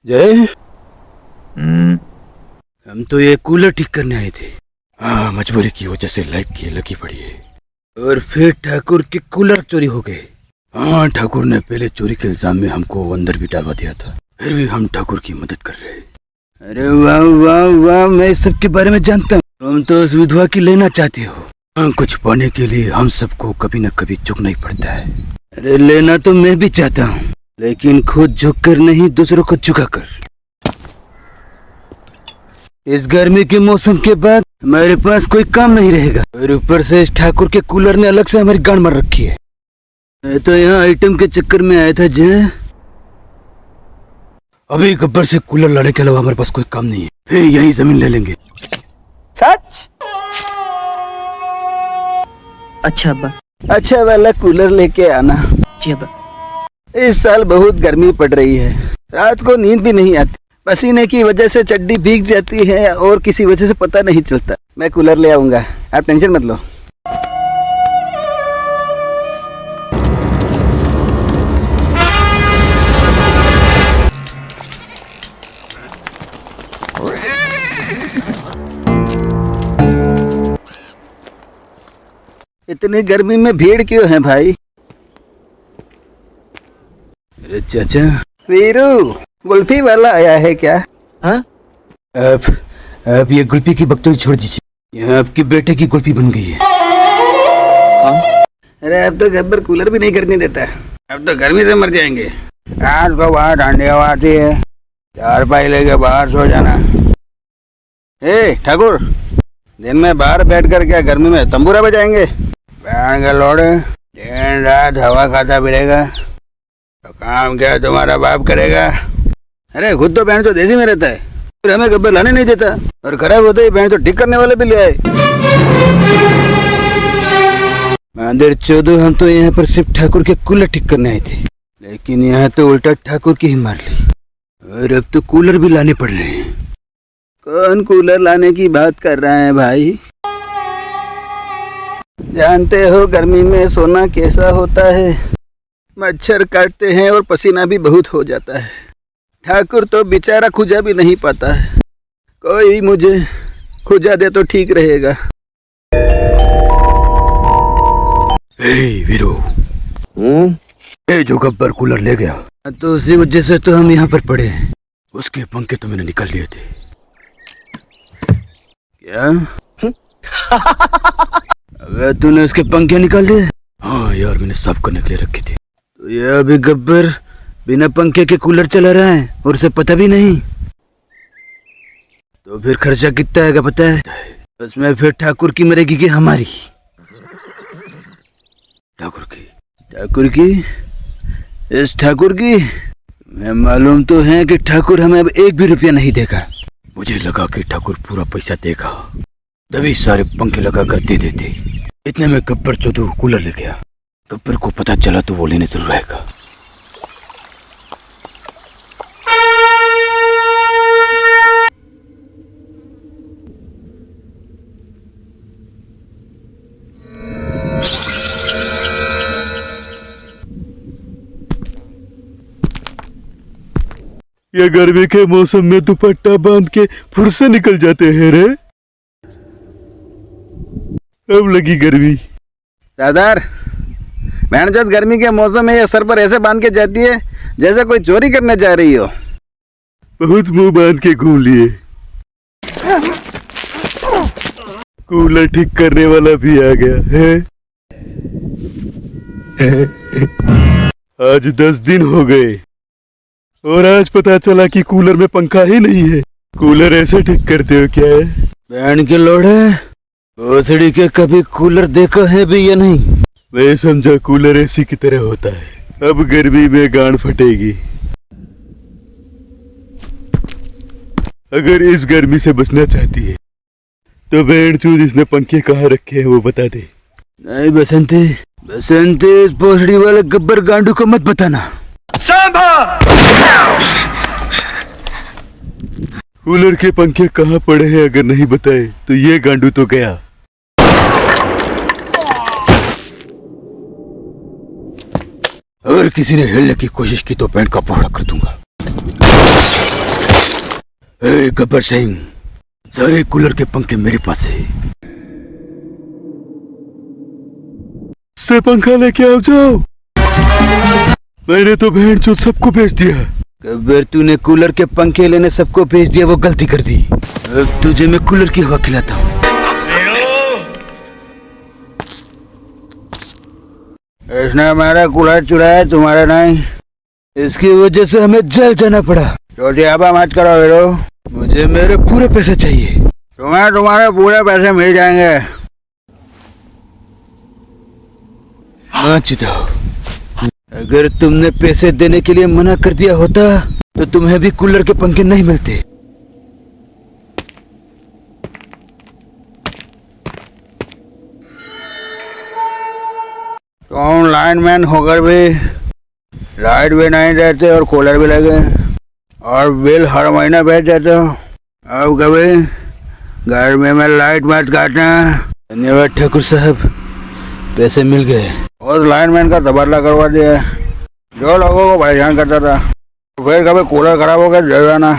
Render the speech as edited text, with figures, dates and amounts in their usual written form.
जय, हम तो ये कूलर ठीक करने आए थे। हाँ, मजबूरी की वजह से लाइफ की लगी पड़ी है। और फिर ठाकुर के कूलर चोरी हो गए। हाँ, ठाकुर ने पहले चोरी के इल्जाम में हमको अंदर भी डालवा दिया था, फिर भी हम ठाकुर की मदद कर रहे हैं। अरे वाह वाह वाह, मैं इस सब के बारे में जानता हूँ। तुम तो उस विधवा की लेना चाहते हो। हाँ, कुछ पाने के लिए हम सबको कभी न कभी झुकना ही पड़ता है। अरे लेना तो मैं भी चाहता हूँ, लेकिन खुद झुक कर नहीं, दूसरों को झुका कर। इस गर्मी के मौसम के बाद हमारे पास कोई काम नहीं रहेगा, और ऊपर से इस ठाकुर के कूलर ने अलग से हमारी गांड मार रखी है। मैं तो यहाँ आइटम के चक्कर में आया था जय। अभी गब्बर से कूलर लाने के अलावा हमारे पास कोई काम नहीं है, फिर यही जमीन ले लेंगे। सच? अच्छा अब्बा। अच्छा वाला कूलर लेके आना। जी अब्बा। इस साल बहुत गर्मी पड़ रही है, रात को नींद भी नहीं आती, पसीने की वजह से चड्डी भीग जाती है और किसी वजह से पता नहीं चलता। मैं कूलर ले आऊंगा, आप टेंशन मत लो। इतनी गर्मी में भीड़ क्यों है भाई? अरे चाचा, वीरू, गुल्फी वाला आया है क्या? हाँ? अब ये गुल्फी की बकचोदी छोड़ दीजिए, यहाँ आपके बेटे की गुल्फी बन गई है। हाँ? अरे अब तो गब्बर कूलर भी नहीं करने देता, अब तो गर्मी से मर जाएंगे। आज को बाहर ठंडी हवा आती है, चार पाई लेके बाहर सो जाना। ए ठाकुर, दिन में बाहर बैठ कर क्या गर्मी में तंबूरा बजाएंगे? बहन का लोड, दिन रात हवा खाता फिरेगा तो काम क्या तुम्हारा बाप करेगा? अरे खुद तो बहन तो देसी में रहता है, फिर हमें गब्बर लाने नहीं देता, और खराब होते ही बहन तो ठीक करने वाले भी ले आए। मांदर चौदह, हम तो यहाँ पर सिर्फ ठाकुर के कूलर ठीक करने आए थे, लेकिन यहाँ तो उल्टा ठाकुर की ही मार ली, और अब तो कूलर भी लाने पड़ रहे हैं। कौन कूलर लाने की बात कर रहा है भाई? जानते हो गर्मी में सोना कैसा होता है? मच्छर काटते हैं और पसीना भी बहुत हो जाता है। ठाकुर तो बेचारा खुजा भी नहीं पाता है, कोई मुझे खुजा दे तो ठीक रहेगा। वीरू, ये जो गब्बर कूलर ले गया तो उसी वजह से तो हम यहाँ पर पड़े हैं। उसके पंखे तो मैंने निकाल लिए थे। क्या? अबे तूने उसके पंखे निकाल लिए? हाँ यार, मैंने साफ करने के लिए रखे थे। तो ये अभी गब्बर बिना पंखे के कूलर चला रहा है और उसे पता भी नहीं। तो फिर खर्चा कितना आएगा पता है? उसमें फिर ठाकुर की मरेगी कि हमारी? ठाकुर की इस ठाकुर की मैं मालूम तो है कि ठाकुर हमें अब एक भी रुपया नहीं देगा। मुझे लगा कि ठाकुर पूरा पैसा देगा, तभी सारे पंखे लगा कर दे देते। इतने में गब्बर चौधरी कूलर ले गया। गब्बर को पता चला तो वो लेने जरूर आएगा। ये गर्मी के मौसम में दुपट्टा बांध के फुर से निकल जाते हैं रे। अब लगी गर्मी। दादार, बहनचोद गर्मी के मौसम में ये सर पर ऐसे बांध के जाती है जैसे कोई चोरी करने जा रही हो। बहुत मुंह बांध के घूम लिए। कूलर ठीक करने वाला भी आ गया है। आज 10 दिन हो गए और आज पता चला कि कूलर में पंखा ही नहीं है। कूलर ऐसे ठीक करते हो क्या है? बहन के लोड़े, भोसड़ी के कभी कूलर देखा है भी या नहीं? मैं समझा कूलर एसी की तरह होता है। अब गर्मी में गांड फटेगी। अगर इस गर्मी से बचना चाहती है तो बहन चूद इसने पंखे कहाँ रखे हैं वो बता दे। नहीं बसंती, इस भोसड़ी वाले गब्बर गांडू को मत बताना। कूलर के पंखे कहाँ पड़े हैं अगर नहीं बताए तो ये गांडू तो गया। अगर किसी ने हिलने की कोशिश की तो पैंट का पकड़ा कर दूंगा। ए गब्बर सिंह, सारे कूलर के पंखे मेरे पास है। से पंखा लेके आओ जाओ। मैंने तो भेड़ चोद सबको बेच दिया। गब्बर, तूने कूलर के पंखे लेने सबको भेज दिया, वो गलती कर दी। अब तुझे मैं कूलर की हवा खिलाता हूँ। इसने हमारा कूलर चुराया, तुम्हारा नहीं। इसकी वजह से हमें जेल जाना पड़ा। छोटी हवा मत करो हीरो, मुझे मेरे पूरे पैसे चाहिए। तुम्हें तुम्हारे पूरे पैसे मिल जाएंगे। अगर तुमने पैसे देने के लिए मना कर दिया होता तो तुम्हें भी कूलर के पंखे नहीं मिलते। तुम लाइनमैन होकर भी लाइट भी नहीं देते और कूलर भी लगे और बिल हर महीना भेज देते हो। अब कभी गर्मी में लाइट मत काटना। धन्यवाद ठाकुर साहब, पैसे मिल गए। और लाइनमैन का तबादला करवा दिया, जो लोगों को परेशान करता था। फिर कभी कूलर खराब हो गया जरूर आना।